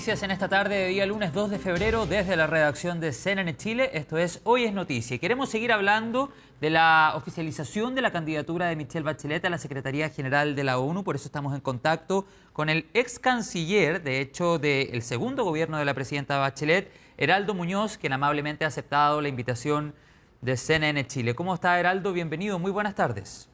noticias en esta tarde de día lunes 2 de febrero desde la redacción de CNN Chile. Esto es Hoy es Noticia y queremos seguir hablando de la oficialización de la candidatura de Michelle Bachelet a la Secretaría General de la ONU. Por eso estamos en contacto con el ex canciller, de hecho, del segundo gobierno de la presidenta Bachelet, Heraldo Muñoz, quien amablemente ha aceptado la invitación de CNN Chile. ¿Cómo está, Heraldo? Bienvenido, muy buenas tardes.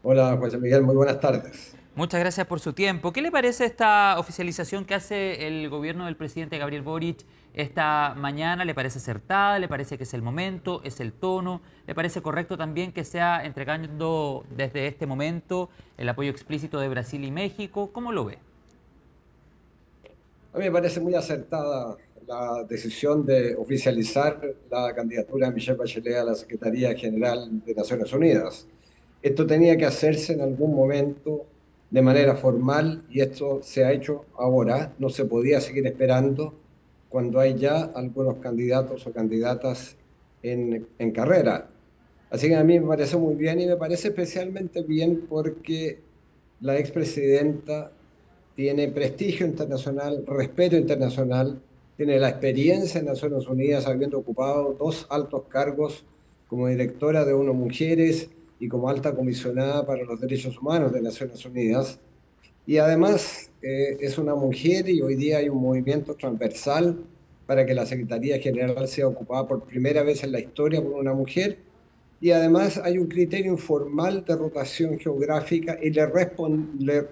Hola, José Miguel, muy buenas tardes. Muchas gracias por su tiempo. ¿Qué le parece esta oficialización que hace el gobierno del presidente Gabriel Boric esta mañana? ¿Le parece acertada? ¿Le parece que es el momento? ¿Es el tono? ¿Le parece correcto también que sea entregando desde este momento el apoyo explícito de Brasil y México? ¿Cómo lo ve? A mí me parece muy acertada la decisión de oficializar la candidatura de Michelle Bachelet a la Secretaría General de Naciones Unidas. Esto tenía que hacerse en algún momento de manera formal y esto se ha hecho ahora. No se podía seguir esperando cuando hay ya algunos candidatos o candidatas en carrera. Así que a mí me parece muy bien y me parece especialmente bien porque la expresidenta tiene prestigio internacional, respeto internacional, tiene la experiencia en Naciones Unidas habiendo ocupado dos altos cargos como directora de ONU Mujeres y como alta comisionada para los derechos humanos de Naciones Unidas. Y además es una mujer y hoy día hay un movimiento transversal para que la Secretaría General sea ocupada por primera vez en la historia por una mujer. Y además hay un criterio informal de rotación geográfica y le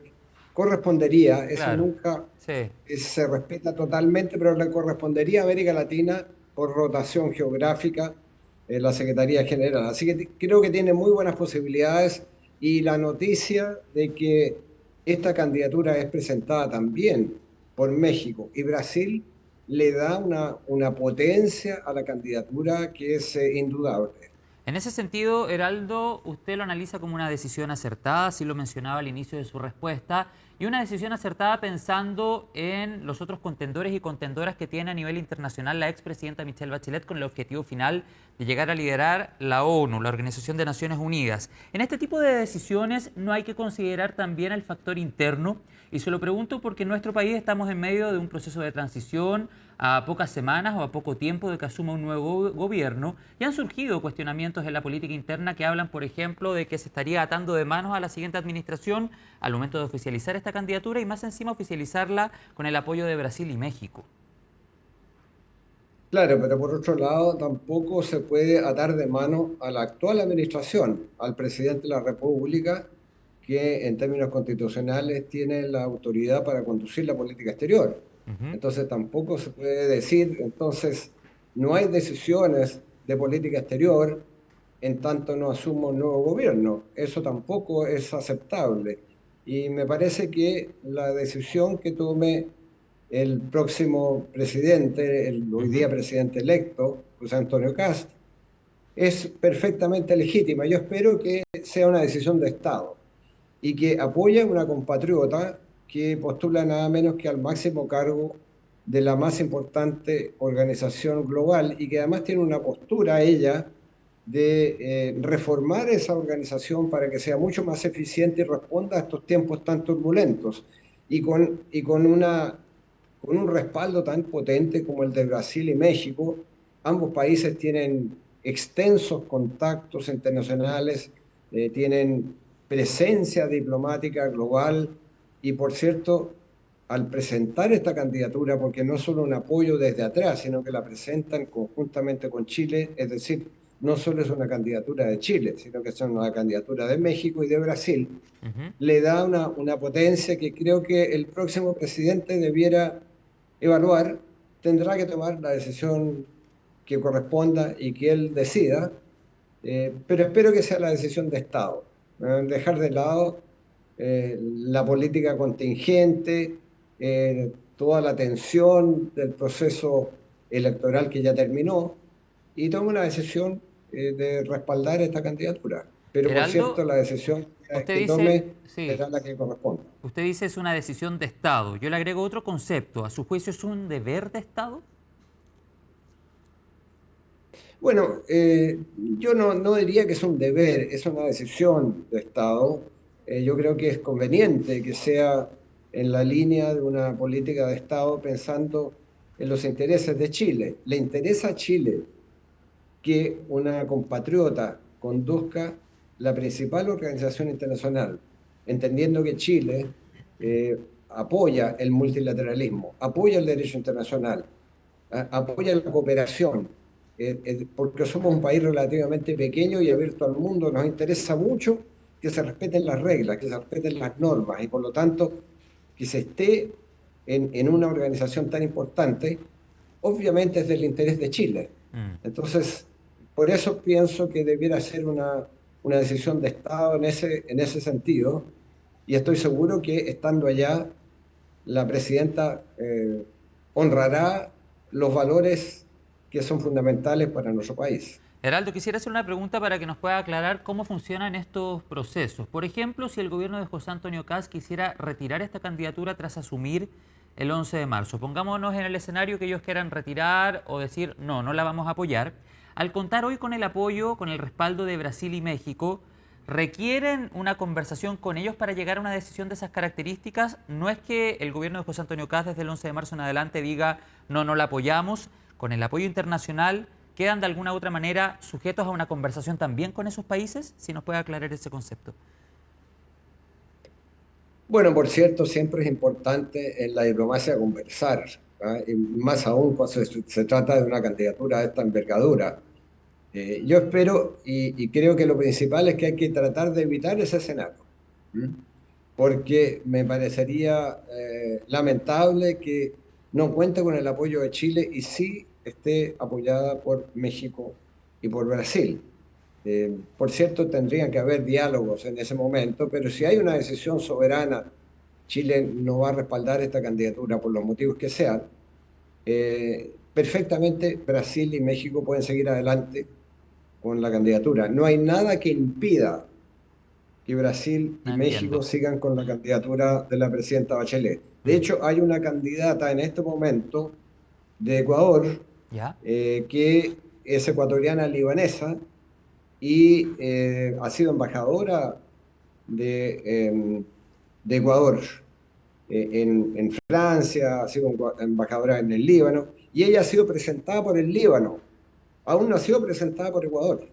correspondería, eso Claro, nunca sí. se respeta totalmente, pero le correspondería a América Latina por rotación geográfica la Secretaría General. Así que creo que tiene muy buenas posibilidades y la noticia de que esta candidatura es presentada también por México y Brasil le da una potencia a la candidatura que es indudable. En ese sentido, Heraldo, usted lo analiza como una decisión acertada, así lo mencionaba al inicio de su respuesta, y una decisión acertada pensando en los otros contendores y contendoras que tiene a nivel internacional la expresidenta Michelle Bachelet con el objetivo final de llegar a liderar la ONU, la Organización de Naciones Unidas. En este tipo de decisiones no hay que considerar también el factor interno, y se lo pregunto porque en nuestro país estamos en medio de un proceso de transición a pocas semanas o a poco tiempo de que asuma un nuevo gobierno y han surgido cuestionamientos en la política interna que hablan, por ejemplo, de que se estaría atando de manos a la siguiente administración al momento de oficializar esta candidatura y más encima oficializarla con el apoyo de Brasil y México. Claro, pero por otro lado, tampoco se puede atar de mano a la actual administración, al presidente de la República, que en términos constitucionales tiene la autoridad para conducir la política exterior. Ujú. Entonces tampoco se puede decir, entonces no hay decisiones de política exterior en tanto no asuma un nuevo gobierno. Eso tampoco es aceptable. Y me parece que la decisión que tome el próximo presidente, el hoy Ujú. día presidente electo, José Antonio Kast, es perfectamente legítima. Yo espero que sea una decisión de Estado y que apoye a una compatriota que postula nada menos que al máximo cargo de la más importante organización global y que además tiene una postura ella de reformar esa organización para que sea mucho más eficiente y responda a estos tiempos tan turbulentos y con un respaldo tan potente como el de Brasil y México. Ambos países tienen extensos contactos internacionales, tienen presencia diplomática global y, por cierto, al presentar esta candidatura, porque no es solo un apoyo desde atrás, sino que la presentan conjuntamente con Chile, es decir, no solo es una candidatura de Chile, sino que es una candidatura de México y de Brasil, Ujú. le da una potencia que creo que el próximo presidente debiera evaluar, tendrá que tomar la decisión que corresponda y que él decida, pero espero que sea la decisión de Estado. Dejar de lado la política contingente, toda la tensión del proceso electoral que ya terminó y tome una decisión de respaldar esta candidatura. Pero por cierto, Heraldo, la decisión usted que dice, tome sí, será la que corresponda. usted dice es una decisión de Estado. Yo le agrego otro concepto. ¿A su juicio es un deber de Estado? Bueno, yo no diría que es un deber, es una decisión de Estado. Yo creo que es conveniente que sea en la línea de una política de Estado pensando en los intereses de Chile. Le interesa a Chile que una compatriota conduzca la principal organización internacional, entendiendo que Chile apoya el multilateralismo, apoya el derecho internacional, apoya la cooperación, porque somos un país relativamente pequeño y abierto al mundo. Nos interesa mucho que se respeten las reglas, que se respeten las normas y por lo tanto que se esté en una organización tan importante, obviamente es del interés de Chile. Mm. Entonces, por eso pienso que debiera ser una decisión de Estado en ese sentido, y estoy seguro que estando allá, la presidenta honrará los valores que son fundamentales para nuestro país. Heraldo, quisiera hacer una pregunta para que nos pueda aclarar cómo funcionan estos procesos. Por ejemplo, si el gobierno de José Antonio Kast quisiera retirar esta candidatura tras asumir el 11 de marzo. Pongámonos en el escenario que ellos quieran retirar o decir, no, no la vamos a apoyar. Al contar hoy con el apoyo, con el respaldo de Brasil y México, ¿requieren una conversación con ellos para llegar a una decisión de esas características? No es que el gobierno de José Antonio Kast desde el 11 de marzo en adelante diga, no, no la apoyamos. Con el apoyo internacional, ¿quedan de alguna u otra manera sujetos a una conversación también con esos países? Si nos puede aclarar ese concepto. Bueno, por cierto, siempre es importante en la diplomacia conversar, ¿ah? Y más aún cuando se trata de una candidatura de esta envergadura. Yo espero y creo que lo principal es que hay que tratar de evitar ese escenario, ¿m? Porque me parecería lamentable que no cuente con el apoyo de Chile y sí esté apoyada por México y por Brasil. Por cierto, tendrían que haber diálogos en ese momento, pero si hay una decisión soberana, Chile no va a respaldar esta candidatura por los motivos que sean, perfectamente Brasil y México pueden seguir adelante con la candidatura. No hay nada que impida que Brasil y No México entiendo. sigan con la candidatura de la presidenta Bachelet. De Mm. hecho, hay una candidata en este momento de Ecuador ¿Ya? que es ecuatoriana libanesa y ha sido embajadora de Ecuador en Francia, ha sido embajadora en el Líbano, y ella ha sido presentada por el Líbano, aún no ha sido presentada por Ecuador,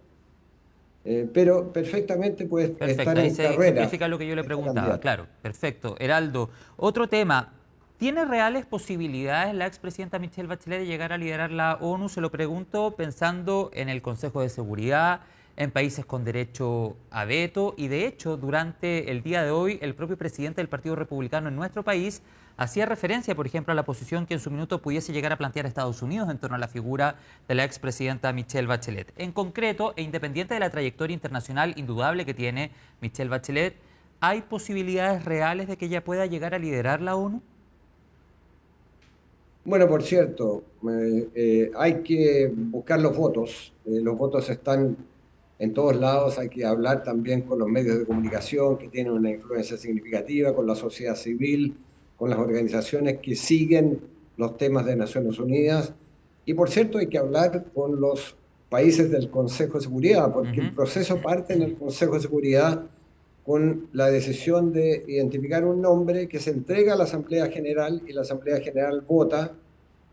pero perfectamente puede estar Perfecto, ahí en se carrera ejemplifica lo que yo le esta preguntaba. candidata. Claro, perfecto. Heraldo, otro tema. ¿Tiene reales posibilidades la expresidenta Michelle Bachelet de llegar a liderar la ONU? Se lo pregunto pensando en el Consejo de Seguridad, en países con derecho a veto. Y de hecho, durante el día de hoy, el propio presidente del Partido Republicano en nuestro país hacía referencia, por ejemplo, a la posición que en su minuto pudiese llegar a plantear Estados Unidos en torno a la figura de la expresidenta Michelle Bachelet. En concreto, e independiente de la trayectoria internacional indudable que tiene Michelle Bachelet, ¿hay posibilidades reales de que ella pueda llegar a liderar la ONU? Bueno, por cierto, hay que buscar los votos están en todos lados, hay que hablar también con los medios de comunicación que tienen una influencia significativa, con la sociedad civil, con las organizaciones que siguen los temas de Naciones Unidas. Y por cierto, hay que hablar con los países del Consejo de Seguridad, porque el Ujú. proceso parte en el Consejo de Seguridad con la decisión de identificar un nombre que se entrega a la Asamblea General y la Asamblea General vota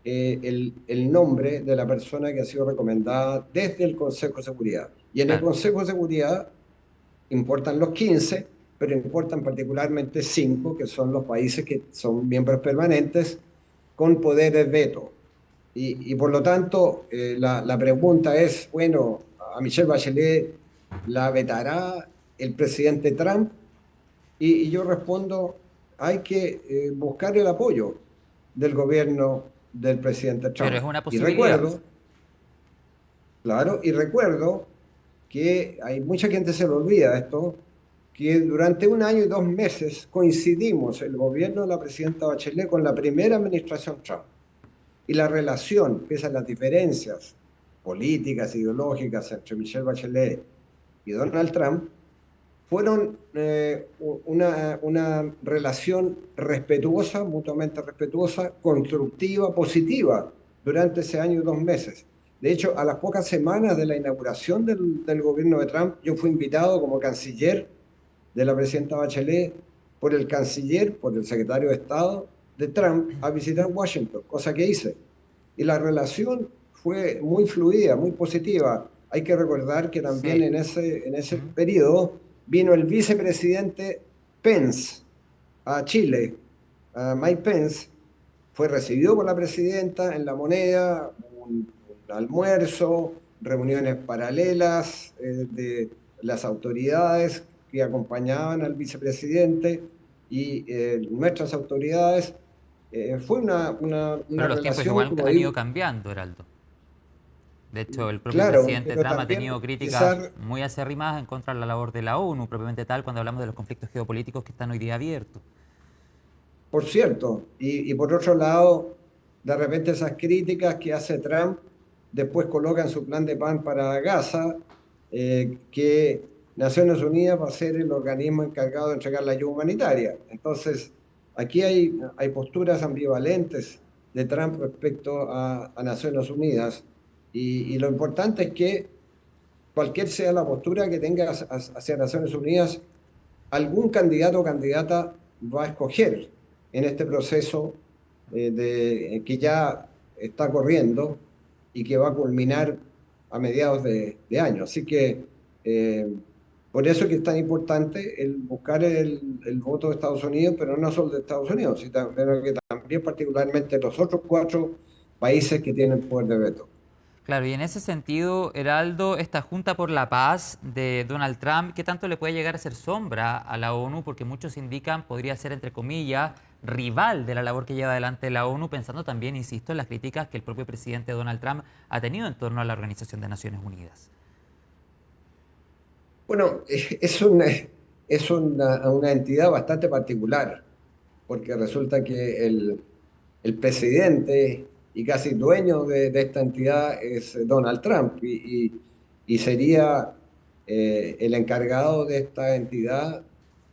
el nombre de la persona que ha sido recomendada desde el Consejo de Seguridad. Y en el Claro, Consejo de Seguridad importan los 15, pero importan particularmente 5, que son los países que son miembros permanentes con poder de veto. Y por lo tanto, la pregunta es, bueno, a Michelle Bachelet la vetará el presidente Trump, y yo respondo, hay que buscar el apoyo del gobierno del presidente pero es Trump. una Y posibilidad. recuerdo, claro, y recuerdo que hay mucha gente se le olvida esto, que durante un año y 2 meses coincidimos el gobierno de la presidenta Bachelet con la primera administración Trump. Y la relación, pese a las diferencias políticas, ideológicas entre Michelle Bachelet y Donald Trump, fueron una relación respetuosa, mutuamente respetuosa, constructiva, positiva durante ese año y 2 meses. De hecho, a las pocas semanas de la inauguración del gobierno de Trump, yo fui invitado como canciller de la presidenta Bachelet por el canciller, por el secretario de Estado de Trump a visitar Washington, cosa que hice. Y la relación fue muy fluida, muy positiva. Hay que recordar que también Sí. en ese Ujú. periodo vino el vicepresidente Pence a Chile. Mike Pence fue recibido por la presidenta en La Moneda, un almuerzo, reuniones paralelas de las autoridades que acompañaban al vicepresidente y nuestras autoridades. Fue una Pero los tiempos relación, igual como han ido digo, cambiando, Heraldo. De hecho, el propio claro, presidente pero Trump ha también tenido críticas quizás, muy acérrimas en contra de la labor de la ONU, propiamente tal, cuando hablamos de los conflictos geopolíticos que están hoy día abiertos. por cierto, y por otro lado, de repente esas críticas que hace Trump después colocan su plan de paz para Gaza, que Naciones Unidas va a ser el organismo encargado de entregar la ayuda humanitaria. Entonces, aquí hay posturas ambivalentes de Trump respecto a Naciones Unidas, y lo importante es que cualquier sea la postura que tenga hacia Naciones Unidas, algún candidato o candidata va a escoger en este proceso que ya está corriendo y que va a culminar a mediados de año. Así que eh, por eso que es tan importante el buscar el voto de Estados Unidos, pero no solo de Estados Unidos, sino que también particularmente los otros 4 países que tienen poder de veto. Claro, y en ese sentido, Heraldo, esta Junta por la Paz de Donald Trump, ¿qué tanto le puede llegar a hacer sombra a la ONU? Porque muchos indican podría ser, entre comillas, rival de la labor que lleva adelante la ONU, pensando también, insisto, en las críticas que el propio presidente Donald Trump ha tenido en torno a la Organización de Naciones Unidas. Bueno, es una entidad bastante particular, porque resulta que el presidente y casi dueño de esta entidad es Donald Trump y sería el encargado de esta entidad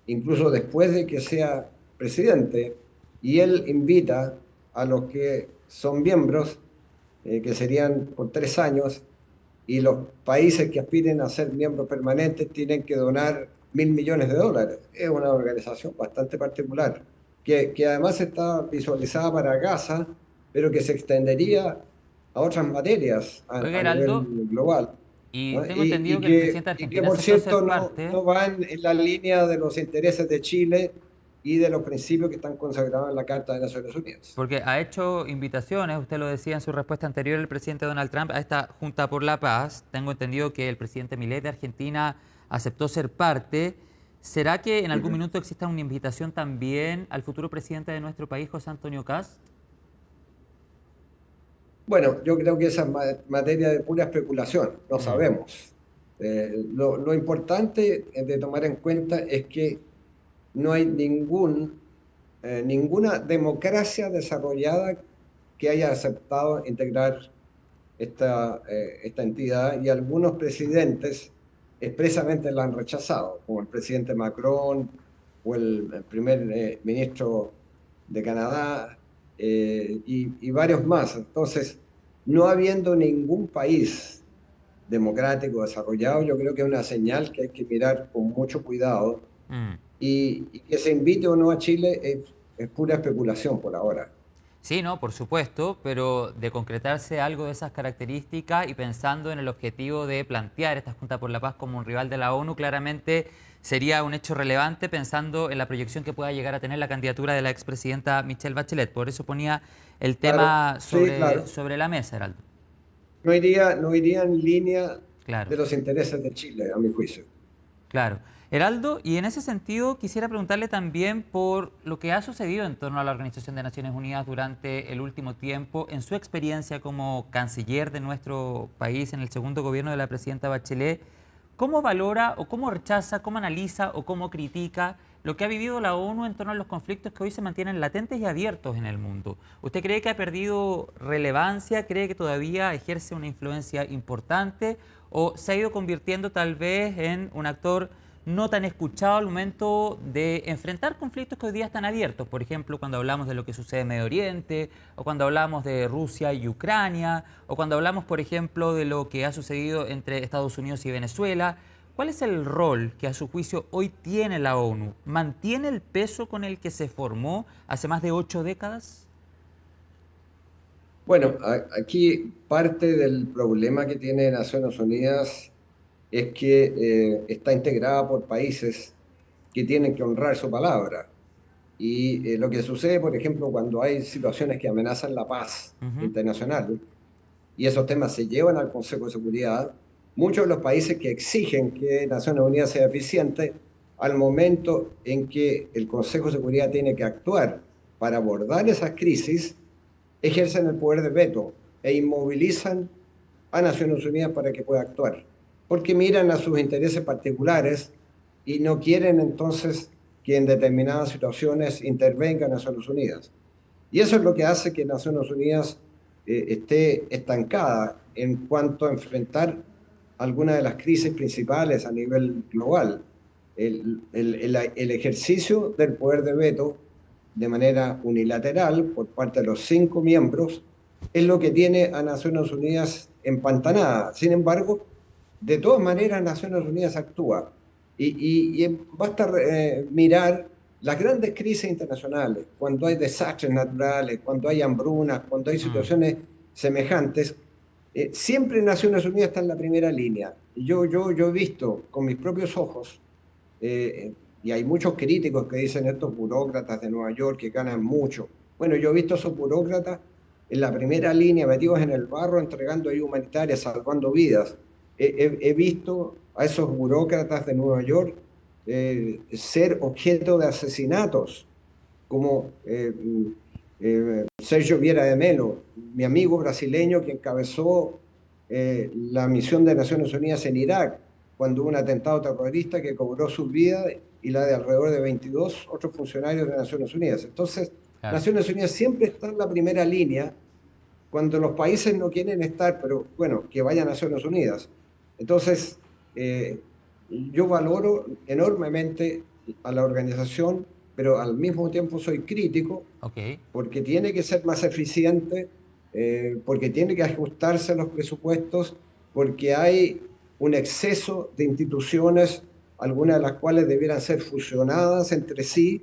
incluso después de que sea presidente, y él invita a los que son miembros, que serían por 3 años, y los países que aspiren a ser miembros permanentes tienen que donar $1.000 millones. Es una organización bastante particular, que además está visualizada para Gaza, pero que se extendería a otras materias Oiga, a nivel Heraldo, global, y ¿no? tengo Y, entendido y que el presidente que, de y que, Argentina por aceptó ser cierto, no, parte. no van en la línea de los intereses de Chile y de los principios que están consagrados en la Carta de Naciones Unidas. Porque ha hecho invitaciones, usted lo decía en su respuesta anterior, el presidente Donald Trump, a esta Junta por la Paz. Tengo entendido que el presidente Milei de Argentina aceptó ser parte. ¿Será que en algún Ujú. minuto exista una invitación también al futuro presidente de nuestro país, José Antonio Kast? Bueno, yo creo que esa es materia de pura especulación, no Mm, sabemos. Lo importante de tomar en cuenta es que no hay ninguna democracia desarrollada que haya aceptado integrar esta entidad, y algunos presidentes expresamente la han rechazado, como el presidente Macron o el primer ministro de Canadá, y varios más. Entonces, no habiendo ningún país democrático desarrollado, yo creo que es una señal que hay que mirar con mucho cuidado, mm. y que se invite o no a Chile es pura especulación por ahora. Sí, no, por supuesto, pero de concretarse algo de esas características y pensando en el objetivo de plantear esta Junta por la Paz como un rival de la ONU, claramente sería un hecho relevante pensando en la proyección que pueda llegar a tener la candidatura de la expresidenta Michelle Bachelet. Por eso ponía el Claro, tema sí, sobre, claro. sobre la mesa, Heraldo. No iría en línea Claro. de los intereses de Chile, a mi juicio. Claro. Heraldo, y en ese sentido quisiera preguntarle también por lo que ha sucedido en torno a la Organización de Naciones Unidas durante el último tiempo, en su experiencia como canciller de nuestro país en el segundo gobierno de la presidenta Bachelet, ¿cómo valora o cómo rechaza, cómo analiza o cómo critica lo que ha vivido la ONU en torno a los conflictos que hoy se mantienen latentes y abiertos en el mundo? ¿Usted cree que ha perdido relevancia? ¿Cree que todavía ejerce una influencia importante? ¿O se ha ido convirtiendo tal vez en un actor no tan escuchado al momento de enfrentar conflictos que hoy día están abiertos? Por ejemplo, cuando hablamos de lo que sucede en Medio Oriente, o cuando hablamos de Rusia y Ucrania, o cuando hablamos, por ejemplo, de lo que ha sucedido entre Estados Unidos y Venezuela. ¿Cuál es el rol que a su juicio hoy tiene la ONU? ¿Mantiene el peso con el que se formó hace más de 8 décadas? Bueno, aquí parte del problema que tiene Naciones Unidas es que está integrada por países que tienen que honrar su palabra. Y lo que sucede, por ejemplo, cuando hay situaciones que amenazan la paz Ujú. internacional y esos temas se llevan al Consejo de Seguridad, muchos de los países que exigen que Naciones Unidas sea eficiente, al momento en que el Consejo de Seguridad tiene que actuar para abordar esas crisis, ejercen el poder de veto e inmovilizan a Naciones Unidas para que pueda actuar, porque miran a sus intereses particulares y no quieren entonces que en determinadas situaciones intervenga Naciones Unidas. Y eso es lo que hace que Naciones Unidas esté estancada en cuanto a enfrentar algunas de las crisis principales a nivel global. El ejercicio del poder de veto de manera unilateral por parte de los 5 miembros es lo que tiene a Naciones Unidas empantanada. Sin embargo, de todas maneras, Naciones Unidas actúa. Y basta mirar las grandes crisis internacionales, cuando hay desastres naturales, cuando hay hambrunas, cuando hay Mm. situaciones semejantes, siempre Naciones Unidas está en la primera línea. Yo he visto con mis propios ojos, y hay muchos críticos que dicen estos burócratas de Nueva York que ganan mucho. Bueno, yo he visto a esos burócratas en la primera línea, metidos en el barro, entregando ayuda humanitaria, salvando vidas. He visto a esos burócratas de Nueva York ser objeto de asesinatos, como Sergio Vieira de Mello, mi amigo brasileño que encabezó la misión de Naciones Unidas en Irak, cuando hubo un atentado terrorista que cobró su vida y la de alrededor de 22 otros funcionarios de Naciones Unidas. Entonces, Claro. Naciones Unidas siempre está en la primera línea cuando los países no quieren estar, pero bueno, que vayan a Naciones Unidas. Entonces, eh, yo valoro enormemente a la organización, pero al mismo tiempo soy crítico Ok. porque tiene que ser más eficiente, porque tiene que ajustarse a los presupuestos, porque hay un exceso de instituciones, algunas de las cuales debieran ser fusionadas entre sí,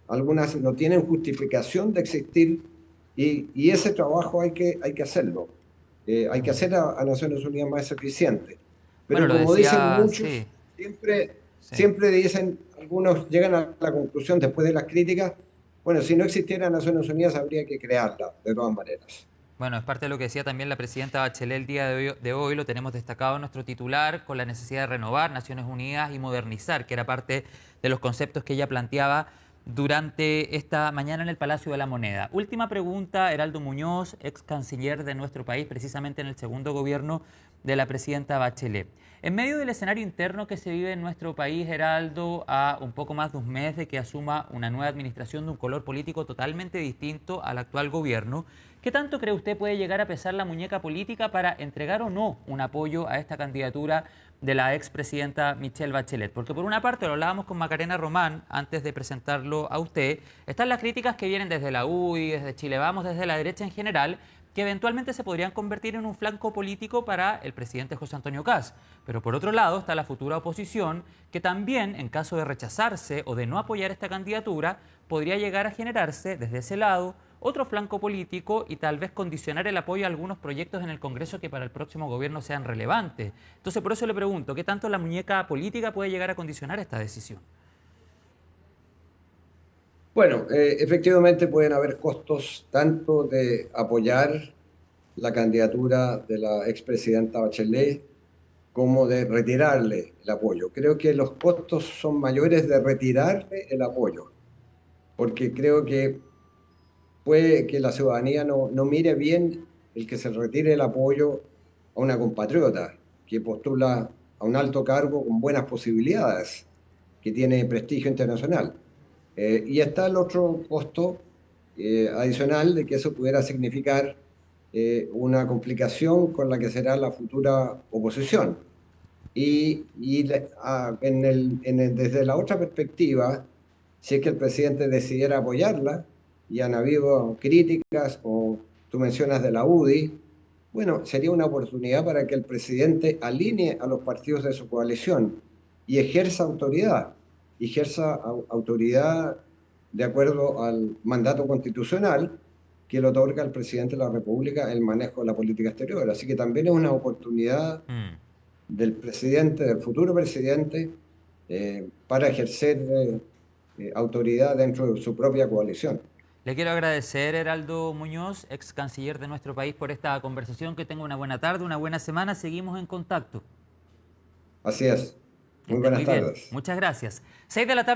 algunas no tienen justificación de existir, y ese trabajo hay que hacerlo. Hay que Mm. hacer a Naciones Unidas más eficiente. Bueno, Pero lo como dicen decía, sí, muchos, siempre, sí. siempre dicen, algunos llegan a la conclusión después de las críticas, bueno, si no existiera Naciones Unidas habría que crearla, de todas maneras. Bueno, es parte de lo que decía también la presidenta Bachelet el día de hoy, lo tenemos destacado en nuestro titular, con la necesidad de renovar Naciones Unidas y modernizar, que era parte de los conceptos que ella planteaba durante esta mañana en el Palacio de la Moneda. Última pregunta, Heraldo Muñoz, ex canciller de nuestro país, precisamente en el segundo gobierno de la presidenta Bachelet. En medio del escenario interno que se vive en nuestro país, Heraldo, a un poco más de un mes de que asuma una nueva administración de un color político totalmente distinto al actual gobierno, ¿qué tanto cree usted puede llegar a pesar la muñeca política para entregar o no un apoyo a esta candidatura de la expresidenta Michelle Bachelet? Porque por una parte, lo hablábamos con Macarena Román antes de presentarlo a usted, están las críticas que vienen desde la UDI, desde Chile Vamos, desde la derecha en general, que eventualmente se podrían convertir en un flanco político para el presidente José Antonio Kast. Pero por otro lado está la futura oposición, que también, en caso de rechazarse o de no apoyar esta candidatura, podría llegar a generarse desde ese lado otro flanco político y tal vez condicionar el apoyo a algunos proyectos en el Congreso que para el próximo gobierno sean relevantes. Entonces, por eso le pregunto, ¿qué tanto la muñeca política puede llegar a condicionar esta decisión? Bueno, efectivamente pueden haber costos tanto de apoyar la candidatura de la expresidenta Bachelet como de retirarle el apoyo. Creo que los costos son mayores de retirarle el apoyo, porque creo que puede que la ciudadanía no mire bien el que se retire el apoyo a una compatriota que postula a un alto cargo con buenas posibilidades, que tiene prestigio internacional. Y está el otro costo adicional de que eso pudiera significar una complicación con la que será la futura oposición. Desde la otra perspectiva, si es que el presidente decidiera apoyarla, y han habido críticas, o tú mencionas de la UDI, bueno, sería una oportunidad para que el presidente alinee a los partidos de su coalición y ejerza autoridad. Autoridad de acuerdo al mandato constitucional que le otorga al presidente de la República el manejo de la política exterior. Así que también es una oportunidad Mm. del presidente, del futuro presidente, para ejercer autoridad dentro de su propia coalición. Le quiero agradecer, Heraldo Muñoz, ex canciller de nuestro país, por esta conversación. Que tenga una buena tarde, una buena semana. Seguimos en contacto. Así es. Que Muy esté buenas muy bien. tardes. Muchas gracias. 6 de la tarde.